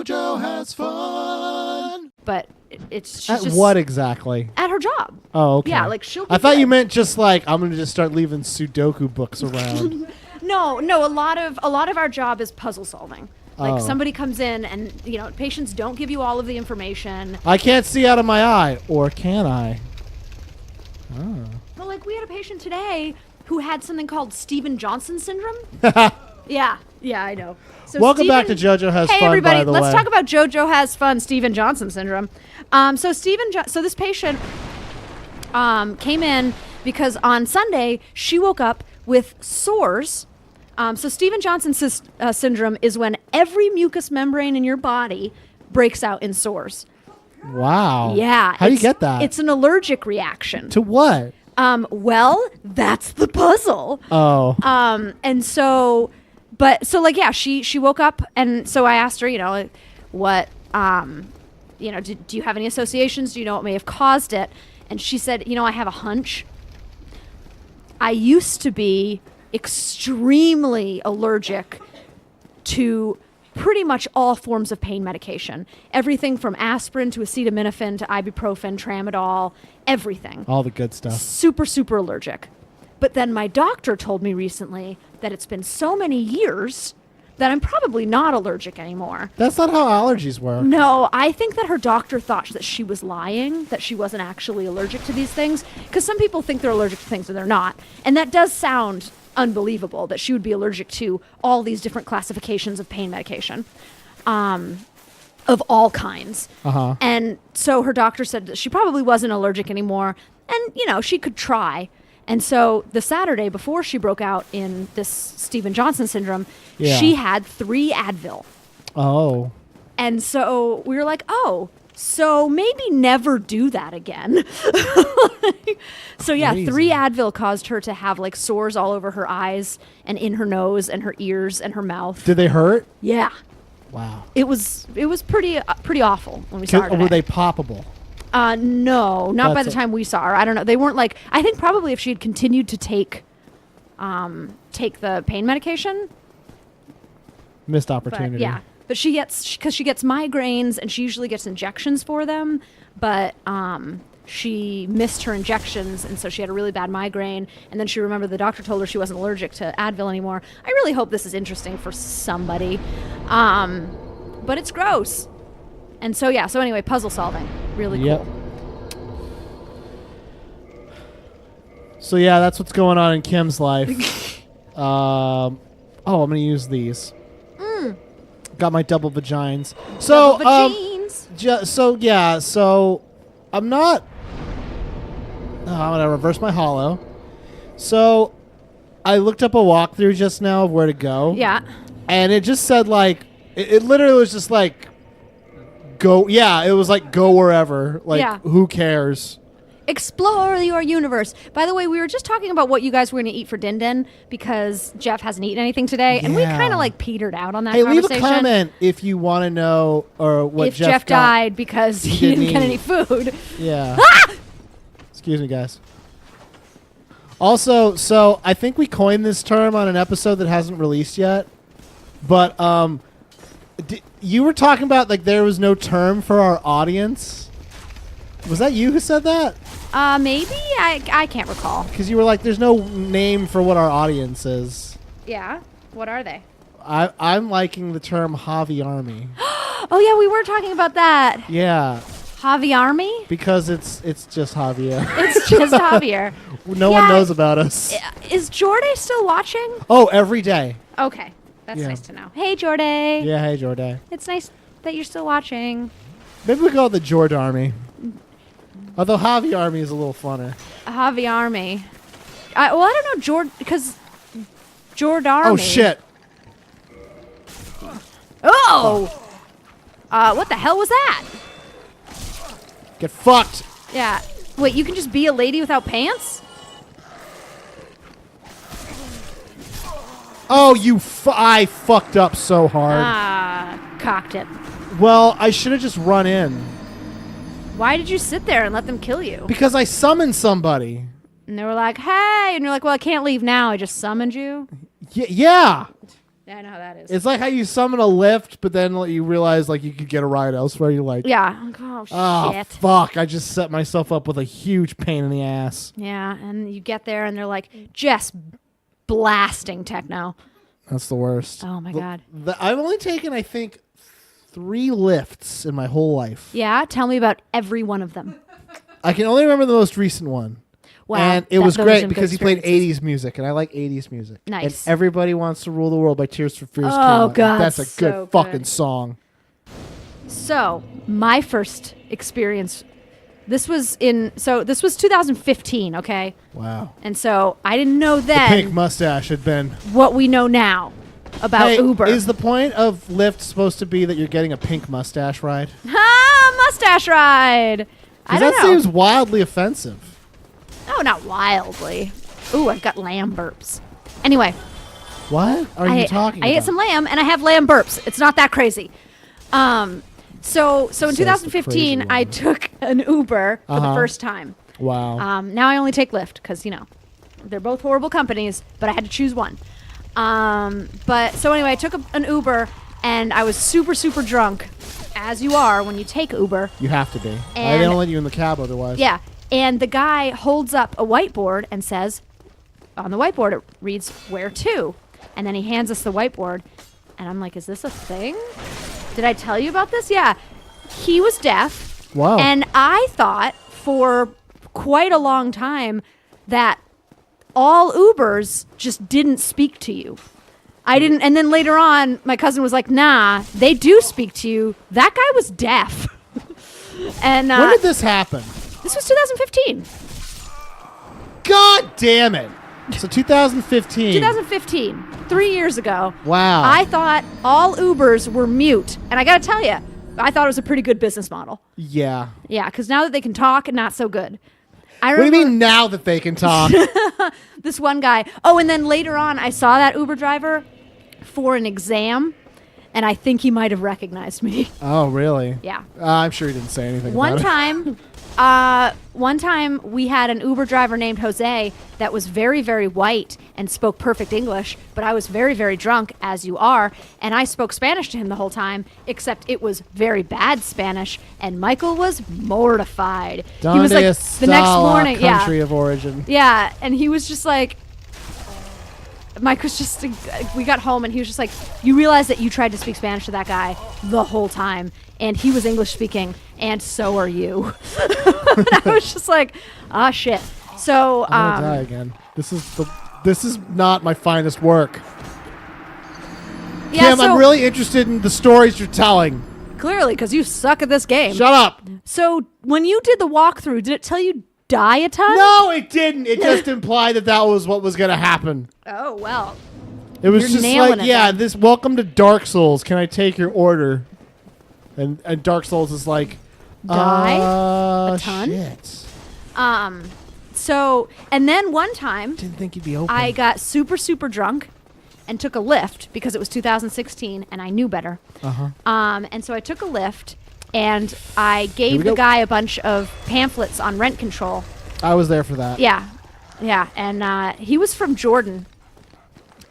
JoJo has fun. But she's At just what exactly? at her job. Oh, okay. Yeah, like she'll. I thought you meant just like I'm gonna just start leaving Sudoku books around. No. A lot of our job is puzzle solving. Like Oh. somebody comes in and patients don't give you all of the information. I can't see out of my eye, or can I? Oh. Well, like we had a patient today who had something called Steven Johnson syndrome. Yeah, I know. So Welcome back to JoJo Has Hey Fun, everybody, by the let's way. talk about JoJo Has Fun, Steven Johnson syndrome. So this patient came in because on Sunday she woke up with sores. So Steven Johnson syndrome is when every mucous membrane in your body breaks out in sores. Wow. Yeah. How do you get that? It's an allergic reaction. To what? Well, that's the puzzle. Oh. She woke up, and so I asked her, what, do you have any associations? Do you know what may have caused it? And she said, I have a hunch. I used to be extremely allergic to pretty much all forms of pain medication. Everything from aspirin to acetaminophen to ibuprofen, tramadol, everything. All the good stuff. Super, super allergic. But then my doctor told me recently that it's been so many years that I'm probably not allergic anymore. That's not how allergies work. No, I think that her doctor thought that she was lying, that she wasn't actually allergic to these things. Because some people think they're allergic to things and they're not. And that does sound unbelievable that she would be allergic to all these different classifications of pain medication. Of all kinds. Uh-huh. And so her doctor said that she probably wasn't allergic anymore. And, she could try. And so the Saturday before she broke out in this Steven Johnson syndrome, she had 3 Advil. Oh. And so we were like, so maybe never do that again. So yeah, Crazy. 3 Advil caused her to have like sores all over her eyes and in her nose and her ears and her mouth. Did they hurt? Yeah. Wow. It was pretty awful when we saw her today. Were they poppable? No, not by the That's time we saw her. I don't know. They weren't like. I think probably if she had continued to take the pain medication. Missed opportunity. But, yeah, but she gets migraines and she usually gets injections for them. But she missed her injections and so she had a really bad migraine. And then she remembered the doctor told her she wasn't allergic to Advil anymore. I really hope this is interesting for somebody, but it's gross. And so anyway, puzzle solving, really cool. So yeah, that's what's going on in Kim's life. I'm gonna use these. Got my double vagines. So so I'm not. I'm gonna reverse my hollow. So I looked up a walkthrough just now of where to go. Yeah. And it just said like it literally was just like go. Yeah, it was like go wherever. Like who cares? Explore your universe. By the way, we were just talking about what you guys were going to eat for Din Din because Jeff hasn't eaten anything today, and we kind of like petered out on that conversation. Leave a comment if you want to know or what if Jeff got. died because he didn't get any food. Yeah. Excuse me, guys. Also, so I think we coined this term on an episode that hasn't released yet, but you were talking about like there was no term for our audience. Was that you who said that? Maybe. I can't recall. Because you were like, there's no name for what our audience is. Yeah. What are they? I'm liking the term Javi Army. Oh, yeah, we were talking about that. Yeah. Javi Army? Because it's just Javier. It's just Javier. No one knows about us. Is Jorday still watching? Oh, every day. Okay. That's nice to know. Hey, Jorday. Yeah, hey, Jorday. It's nice that you're still watching. Maybe we call it the Jord Army. Although Javi Army is a little funner. Javi Army. I don't know, Jord, because Jord Army. Oh, shit. Oh! What the hell was that? Get fucked. Yeah. Wait, you can just be a lady without pants? Oh, I fucked up so hard. Cocked it. Well, I should have just run in. Why did you sit there and let them kill you? Because I summoned somebody. And they were like, hey. And you're like, well, I can't leave now. I just summoned you. Yeah. Yeah, I know how that is. It's like how you summon a lift, but then you realize like you could get a ride elsewhere. You're like, yeah. Oh, shit. Fuck! I just set myself up with a huge pain in the ass. Yeah, and you get there and they're like just blasting techno. That's the worst. Oh my god. I've only taken, I think, 3 lifts in my whole life. Yeah, tell me about every one of them. I can only remember the most recent one. Wow, and it was those great are because good he played experiences. 80s music, and I like 80s music. Nice. And Everybody Wants to Rule the World by Tears for Fears. Oh, came out, God, and that's a so good fucking good. song. So, my first experience, this was 2015, okay? Wow. And so, I didn't know The then pink mustache had been... what we know now about Hey, Uber. is the point of Lyft supposed to be that you're getting a pink mustache ride? Mustache ride! I don't That know. seems wildly offensive. No, not wildly. Ooh, I've got lamb burps. Anyway. What are you talking about? I ate some lamb, and I have lamb burps. It's not that crazy. So in Says the 2015, crazy I woman. took an Uber for the Uh-huh. first time. Wow. Now I only take Lyft because, they're both horrible companies, but I had to choose one. But so anyway, I took an Uber, and I was super, super drunk, as you are when you take Uber. You have to be. They And- don't let you in the cab otherwise. Yeah. And the guy holds up a whiteboard and says, on the whiteboard, it reads, "Where to?" And then he hands us the whiteboard. And I'm like, is this a thing? Did I tell you about this? Yeah. He was deaf. Wow. And I thought for quite a long time that all Ubers just didn't speak to you. I didn't. And then later on, my cousin was like, nah, they do speak to you. That guy was deaf. And When did this happen? this was 2015. God damn it. So 2015. 2015, 3 years ago. Wow. I thought all Ubers were mute. And I got to tell you, I thought it was a pretty good business model. Yeah. Yeah, because now that they can talk, not so good. I What do you remember mean now that they can talk? this one guy. Oh, and then later on, I saw that Uber driver for an exam, and I think he might have recognized me. Oh, really? Yeah. I'm sure he didn't say anything One about time we had an Uber driver named Jose that was very, very white and spoke perfect English, but I was very, very drunk, as you are, and I spoke Spanish to him the whole time, except it was very bad Spanish, and Michael was mortified. it. He was like, Donde the next está la morning, country of origin. yeah, and he was just like, Mike was just, we got home and he was just like, you realize that you tried to speak Spanish to that guy the whole time, and he was English speaking, and so are you. And I was just like, ah, shit. So, I'm gonna die again. This is not my finest work. yeah, Kim, so I'm really interested in the stories you're telling. clearly, because you suck at this game. Shut up. So, when you did the walkthrough, did it tell you die a ton? No, it didn't. It just implied that was what was gonna happen. Oh, well. It was You're just nailing like, it yeah, then. this welcome to Dark Souls. Can I take your order? And Dark Souls is like, Die a ton? Shit. So, and then one time, Didn't think you'd be open. I got super, super drunk and took a lift because it was 2016 and I knew better. Uh-huh. And so I took a lift and I we gave the go. guy a bunch of pamphlets on rent control. I was there for that. Yeah. Yeah. And he was from Jordan.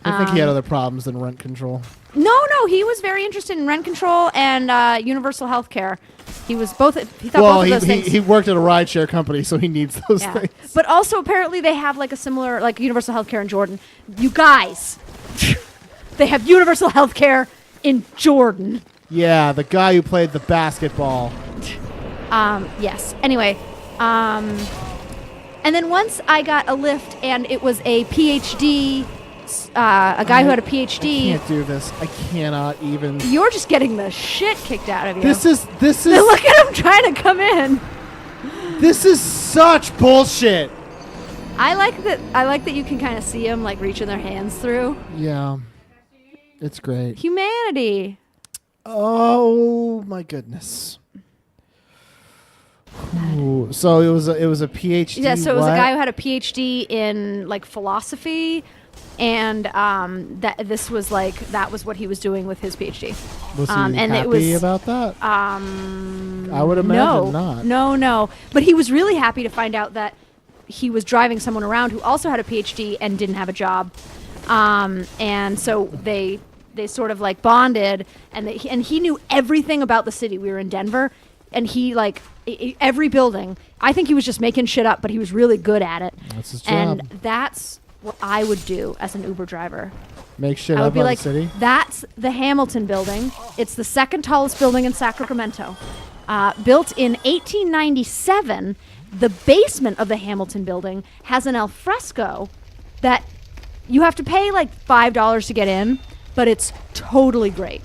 I think he had other problems than rent control. No, he was very interested in rent control and universal health care. He was both, he thought Well, both of those things. he worked at a rideshare company, so he needs those Yeah. things. But also, apparently, they have like a similar, like universal healthcare in Jordan. You guys, they have universal healthcare in Jordan. Yeah, the guy who played the basketball. Yes. Anyway, and then once I got a lift, and it was a PhD, a guy who had a I PhD. can't do this. I cannot even. You're just getting the shit kicked out of you. This is Look at him trying to come in. this is such bullshit. I like that you can kind of see them like reaching their hands through. Yeah, it's great. Humanity. Oh my goodness. Ooh, so it was a PhD. Yeah, so it was a what? guy who had a PhD in like philosophy, and that was what he was doing with his PhD. Was he and it happy was- about that? I would imagine not. No. But he was really happy to find out that he was driving someone around who also had a PhD and didn't have a job. And so they they sort of like bonded, and he knew everything about the city. We were in Denver, and he like every building. I think he was just making shit up, but he was really good at it. That's his job. And that's what I would do as an Uber driver. Make shit I would up be on like, the city. that's the Hamilton building. It's the second tallest building in Sacramento. Built in 1897, the basement of the Hamilton building has an alfresco that you have to pay like $5 to get in, but it's totally great.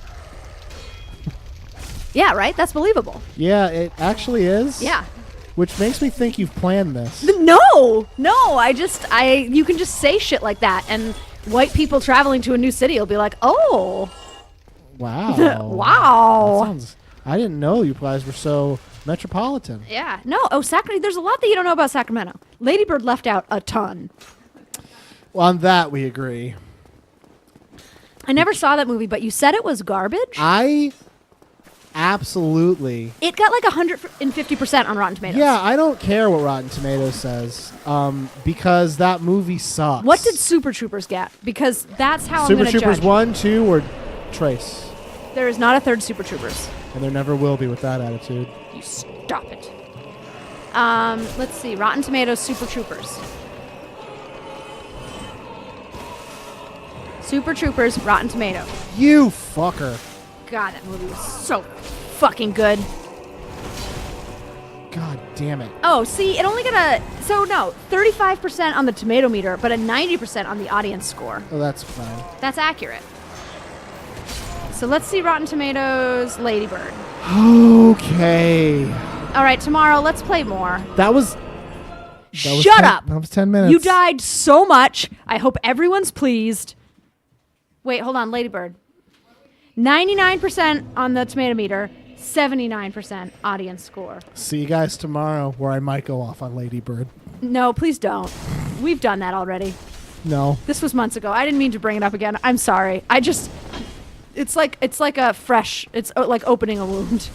Yeah, right? That's believable. Yeah, it actually is. Yeah. Which makes me think you've planned this. No, you can just say shit like that, and white people traveling to a new city will be like, oh. Wow. Wow. That sounds, I didn't know you guys were so metropolitan. Yeah. No. Oh, Sacramento. There's a lot that you don't know about Sacramento. Lady Bird left out a ton. Well, on that we agree. I never saw that movie, but you said it was garbage? I absolutely. It got like 150% on Rotten Tomatoes. Yeah, I don't care what Rotten Tomatoes says, because that movie sucks. What did Super Troopers get? Because that's how I'm Super going to Troopers judge. 1, 2, or Trace? There is not a third Super Troopers. And there never will be with that attitude. You stop it. Let's see. Rotten Tomatoes, Super Troopers. Super Troopers, Rotten Tomatoes. You fucker. God, that movie was so fucking good. God damn it. Oh, see, it only got 35% on the tomato meter, but a 90% on the audience score. Oh, that's fine. That's accurate. So let's see Rotten Tomatoes, Lady Bird. Okay. All right, tomorrow, let's play more. That was Shut up. That was 10 minutes. You died so much. I hope everyone's pleased. Wait, hold on, Lady Bird. 99% on the tomato meter, 79% audience score. See you guys tomorrow, where I might go off on Lady Bird. No, please don't. We've done that already. No. This was months ago. I didn't mean to bring it up again. I'm sorry. It's like like opening a wound.